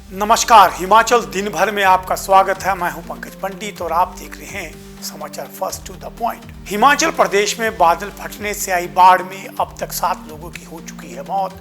नमस्कार, हिमाचल दिन भर में आपका स्वागत है। मैं हूं पंकज पंडित और आप देख रहे हैं समाचार first to the point. Himachal Pradesh में बादल फटने से आई बाढ़ में अब तक 7 लोगों की हो चुकी है मौत।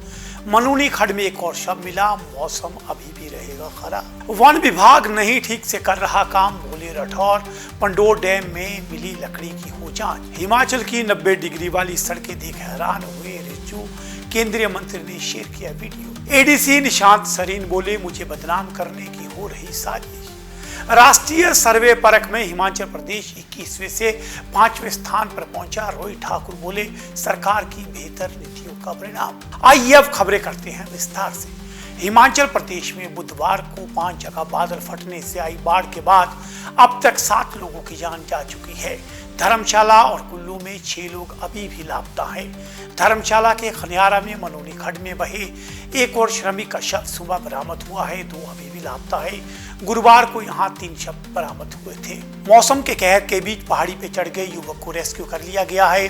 मलूनी खड्ड में एक और शव मिला। मौसम अभी भी रहेगा खराब। वन विभाग नहीं ठीक से कर रहा काम, बोले राठौर। पंडोर डैम में मिली लकड़ी की हो जांच। हिमाचल की 90 डिग्री वाली सड़कें देख हैरान हुए रिज्जू। केंद्रीय मंत्री ने शेयर किया वीडियो। एडीसी निशांत सरीन बोले, मुझे बदनाम करने की हो रही साजिश। राष्ट्रीय सर्वे परख में हिमाचल प्रदेश 21वें से 5वें स्थान पर पहुंचा। रोहित ठाकुर बोले, सरकार की बेहतर नीतियों का परिणाम। आइए अब खबरें करते हैं विस्तार से। हिमाचल प्रदेश में बुधवार को 5 जगह बादल फटने से आई बाढ़ के बाद अब तक 7 लोगों की जान जा चुकी है। धर्मशाला और कुल्लू में 6 लोग अभी भी लापता हैं। धर्मशाला के खनियारा में मलूनी खड्ड में बहे एक और श्रमिक का शव सुबह बरामद हुआ है। 2 अभी भी लापता है। गुरुवार को यहां 3 शव बरामद हुए थे। मौसम के कहर के बीच पहाड़ी पे चढ़ गए युवक को रेस्क्यू कर लिया गया है।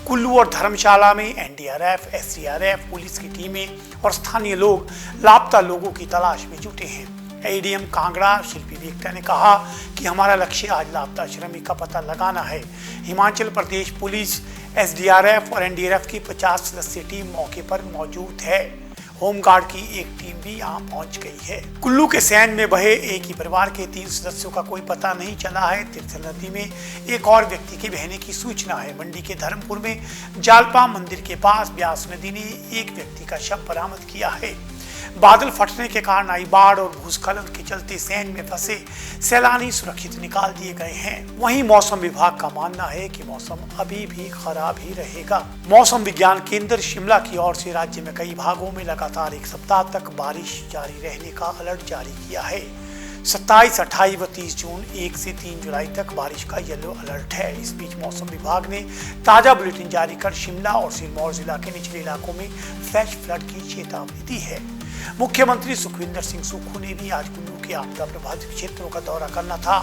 कुल्लू और धर्मशाला में एनडीआरएफ, एसडीआरएफ, पुलिस की टीमें और स्थानीय लोग लापता लोगों की तलाश में जुटे हैं। एडीएम कांगड़ा शिल्पी वेक्टा ने कहा कि हमारा लक्ष्य आज लापता श्रमिक का पता लगाना है। हिमाचल प्रदेश पुलिस, एसडीआरएफ और एनडीआरएफ की 50 सदस्यीय टीम मौके पर मौजूद है। होमगार्ड की एक टीम भी यहां पहुंच गई है। कुल्लू के सैन में बहे एक ही परिवार के 3 सदस्यों का कोई पता नहीं चला है। तिरछल नदी में एक और व्यक्ति के बहने की सूचना है। मंडी के धर्मपुर में जालपा मंदिर के पास ब्यास नदी ने एक व्यक्ति का शव बरामद किया है। बादल फटने के कारण आई बाढ़ और भूस्खलन के चलते सैन में फंसे सैलानी सुरक्षित निकाल दिए गए हैं। वहीं मौसम विभाग का मानना है कि मौसम अभी भी खराब ही रहेगा। मौसम विज्ञान केंद्र शिमला की ओर से राज्य में कई भागों में लगातार 1 सप्ताह तक बारिश जारी रहने का अलर्ट जारी किया है। 27, 28 व 30 जून 1 से 3 जुलाई तक बारिश का येलो अलर्ट है। इस बीच मौसम विभाग ने ताजा बुलेटिन जारी कर शिमला और सिरमौर जिला के निचले इलाकों में फ्लैश फ्लड की चेतावनी दी है। मुख्यमंत्री सुखविंदर सिंह सुक्खू ने भी आज कुल्लू के आपदा प्रभावित क्षेत्रों का दौरा करना था,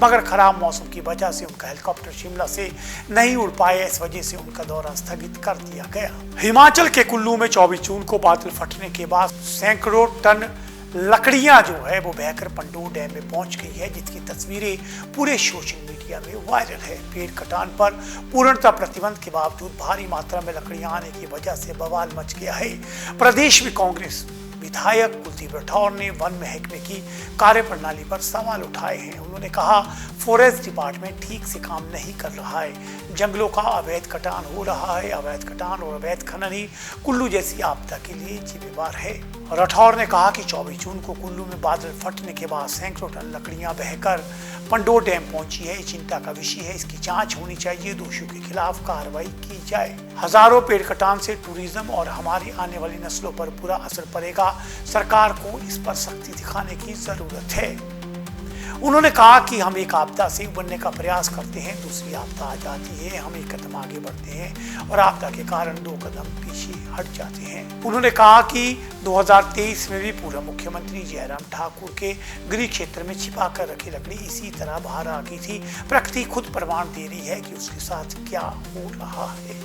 मगर खराब मौसम की वजह से उनका हेलीकॉप्टर शिमला से नहीं उड़ पाया। इस वजह से उनका दौरा स्थगित कर दिया गया। हिमाचल के कुल्लू में 24 जून को बादल फटने के बाद सैकड़ों टन लकड़ियां जो है वो बहकर पंडोर डैम में पहुंच गई है, जिसकी तस्वीरें पूरे सोशल मीडिया में वायरल है। पेड़ कटान पर पूर्णतः प्रतिबंध के बावजूद भारी मात्रा में लकड़ियां आने की वजह से बवाल मच गया है। प्रदेश में कांग्रेस विधायक कुलदीप राठौर ने वन महकमे की कार्यप्रणाली पर सवाल उठाए हैं। उन्होंने कहा, फॉरेस्ट डिपार्टमेंट ठीक से काम नहीं कर रहा है। जंगलों का अवैध कटान हो रहा है। अवैध कटान और अवैध खनन ही कुल्लू जैसी आपदा के लिए जिम्मेवार है। राठौर ने कहा कि 24 जून को कुल्लू में बादल फटने के बाद सैकड़ों टन लकड़ियां बहकर पंडोर डैम पहुंची है। चिंता का विषय है। इसकी जांच होनी चाहिए। दोषियों के खिलाफ कार्रवाई की जाए। हजारों पेड़ कटान से टूरिज्म और हमारी आने वाली नस्लों पर बुरा असर पड़ेगा। सरकार को इस पर सख्ती दिखाने की जरूरत है। उन्होंने कहा कि हम एक आपदा से उबरने का प्रयास करते हैं, दूसरी आपदा आ जाती है, हम एक कदम आगे बढ़ते हैं और आपदा के कारण 2 कदम पीछे हट जाते हैं। उन्होंने कहा कि 2023 में भी पूर्व मुख्यमंत्री जयराम ठाकुर के गृह क्षेत्र में छिपा कर रखी लकड़ी इसी तरह बाहर आ गई थी। प्रकृति खुद प्रमाण दे रही है कि उसके साथ क्या हो रहा है।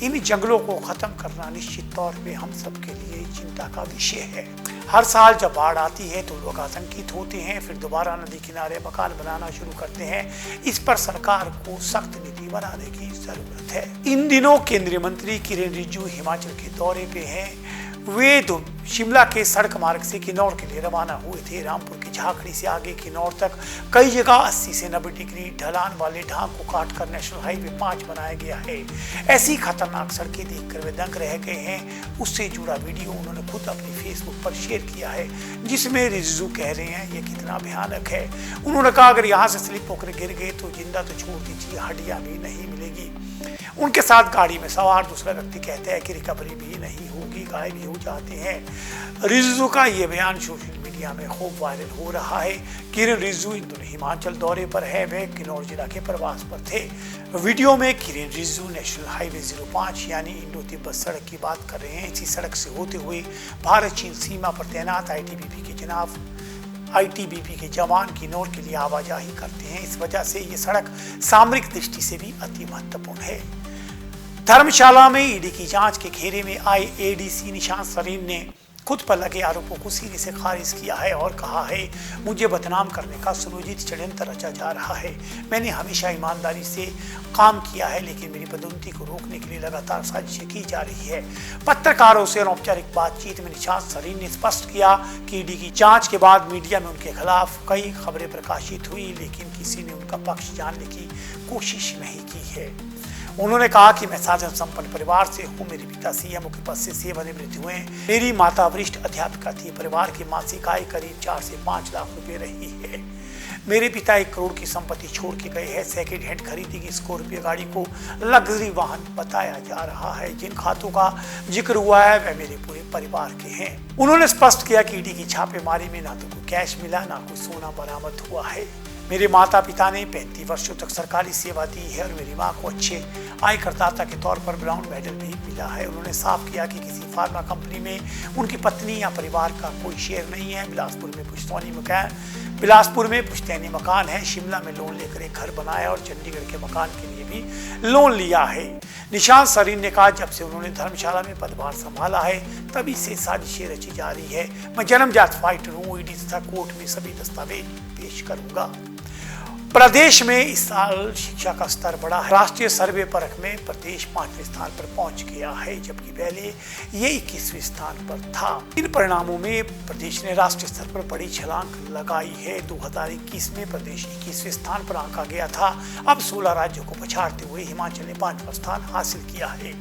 इन जंगलों को खत्म करना निश्चित तौर पे हम सबके लिए चिंता का विषय है। हर साल जब बाढ़ आती है तो लोग आतंकित होते हैं, फिर दोबारा नदी किनारे मकान बनाना शुरू करते हैं। इस पर सरकार को सख्त नीति बनाने की जरूरत है। इन दिनों केंद्रीय मंत्री किरेन रिजिजू हिमाचल के दौरे पे हैं। वे शिमला के सड़क मार्ग से किन्नौर के लिए रवाना हुए थे। रामपुर की झाकड़ी से आगे किन्नौर तक कई जगह 80 से 90 डिग्री ढलान वाले ढांक को काटकर नेशनल हाईवे 5 बनाया गया है। ऐसी खतरनाक सड़कें देखकर वे दंग रह गए हैं। उससे जुड़ा वीडियो उन्होंने खुद अपनी फेसबुक पर शेयर किया है, जिसमें रिजिजू कह रहे हैं ये कितना भयानक है। उन्होंने कहा, अगर यहाँ से स्लिप होकर गिर गए तो जिंदा तो छोड़ दीजिए, हड्डियां भी नहीं मिलेगी। उनके साथ गाड़ी में सवार दूसरा व्यक्ति कहता है कि रिकवरी भी नहीं होगी, गायब भी हो जाते हैं। रिजिजू का ये बयान सोशल मीडिया में खूब वायरल हो रहा है। किरेन रिजिजू इन दिनों हिमाचल दौरे पर है। वे किन्नौर जिला के प्रवास पर थे। वीडियो में किरेन रिजिजू नेशनल हाईवे 05 यानी इंडो तिब्बत सड़क की बात कर रहे हैं। इसी सड़क से होते हुए भारत चीन सीमा पर तैनात आईटीबीपी के जवान किन्नौर के लिए आवाजाही करते हैं। इस वजह से ये सड़क सामरिक दृष्टि से भी अति महत्वपूर्ण है। धर्मशाला में ईडी की जांच के घेरे में आए एडीसी निशांत सरीन ने खुद पर लगे आरोपों को सिरे से खारिज किया है और कहा है, मुझे बदनाम करने का सुनियोजित षड्यंत्र रचा जा रहा है। मैंने हमेशा ईमानदारी से काम किया है, लेकिन मेरी पदोन्नति को रोकने के लिए लगातार साजिशें की जा रही है। पत्रकारों से अनौपचारिक बातचीत में निशांत सरीन ने स्पष्ट किया कि ईडी की जांच के बाद मीडिया में उनके खिलाफ कई खबरें प्रकाशित हुई, लेकिन किसी ने उनका पक्ष जानने की कोशिश नहीं की है। उन्होंने कहा कि मैं साधन संपन्न परिवार से हूँ। मेरे पिता सीएमओ के पद से सेवानिवृत्त हुए। मेरी माता वरिष्ठ अध्यापिका थी। परिवार की मासिक आय करीब 4 से 5 लाख रुपए रही है। मेरे पिता 1 करोड़ की संपत्ति छोड़ के गए हैं। सेकेंड हैंड खरीदी गई स्कॉर्पियो गाड़ी को लग्जरी वाहन बताया जा रहा है। जिन खातों का जिक्र हुआ है वह मेरे पूरे परिवार के हैं। उन्होंने स्पष्ट किया कि ईडी की छापेमारी में ना तो कोई कैश मिला, ना कोई सोना बरामद हुआ है। मेरे माता पिता ने 35 वर्षों तक सरकारी सेवा दी है और मेरी मां को अच्छे आयकरदाता के तौर पर ब्राउन मेडल भी मिला है। उन्होंने साफ किया कि किसी फार्मा कंपनी में उनकी पत्नी या परिवार का कोई शेयर नहीं है। बिलासपुर में पुश्तैनी मकान है। शिमला में लोन लेकर एक घर बनाया और चंडीगढ़ के मकान के लिए भी लोन लिया है। निशांत सरीन ने कहा, जब से उन्होंने धर्मशाला में पदभार संभाला है तभी से साजिशें रची जा रही है। मैं जन्मजात फाइटर हूँ। ईडी तथा कोर्ट में सभी दस्तावेज पेश करूंगा। प्रदेश में इस साल शिक्षा का स्तर बढ़ा है। राष्ट्रीय सर्वे परख में प्रदेश 5वें स्थान पर पहुंच गया है, जबकि पहले ये 21वें स्थान पर था। इन परिणामों में प्रदेश ने राष्ट्रीय स्तर पर बड़ी छलांग लगाई है। 2021 में प्रदेश 21वें स्थान पर आंका गया था। अब 16 राज्यों को पछाड़ते हुए हिमाचल ने 5वां स्थान हासिल किया है।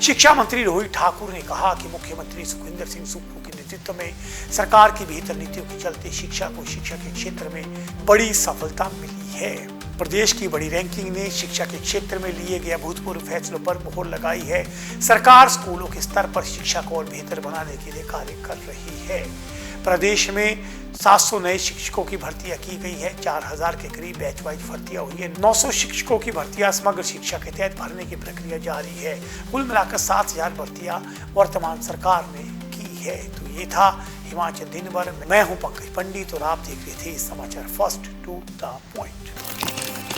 शिक्षा मंत्री रोहित ठाकुर ने कहा कि मुख्यमंत्री सुखविंदर सिंह सुक्खू के नेतृत्व में सरकार की बेहतर नीतियों के चलते शिक्षा को शिक्षा के क्षेत्र में बड़ी सफलता मिली है। प्रदेश की बड़ी रैंकिंग ने शिक्षा के क्षेत्र में लिए गए अभूतपूर्व फैसलों पर मोहर लगाई है। सरकार स्कूलों के स्तर पर शिक्षा को और बेहतर बनाने के लिए कार्य कर रही है। प्रदेश में 700 नए शिक्षकों की भर्तियां की गई है। 4000 के करीब बैच वाइज भर्तियां हुई है। 900 शिक्षकों की भर्तियां समग्र शिक्षा के तहत भरने की प्रक्रिया जारी है। कुल मिलाकर 7000 भर्तियां वर्तमान सरकार ने की है। तो ये था हिमाचल दिन भर। मैं हूं पंकज पंडित और आप देख रहे थे समाचार फर्स्ट टू द पॉइंट।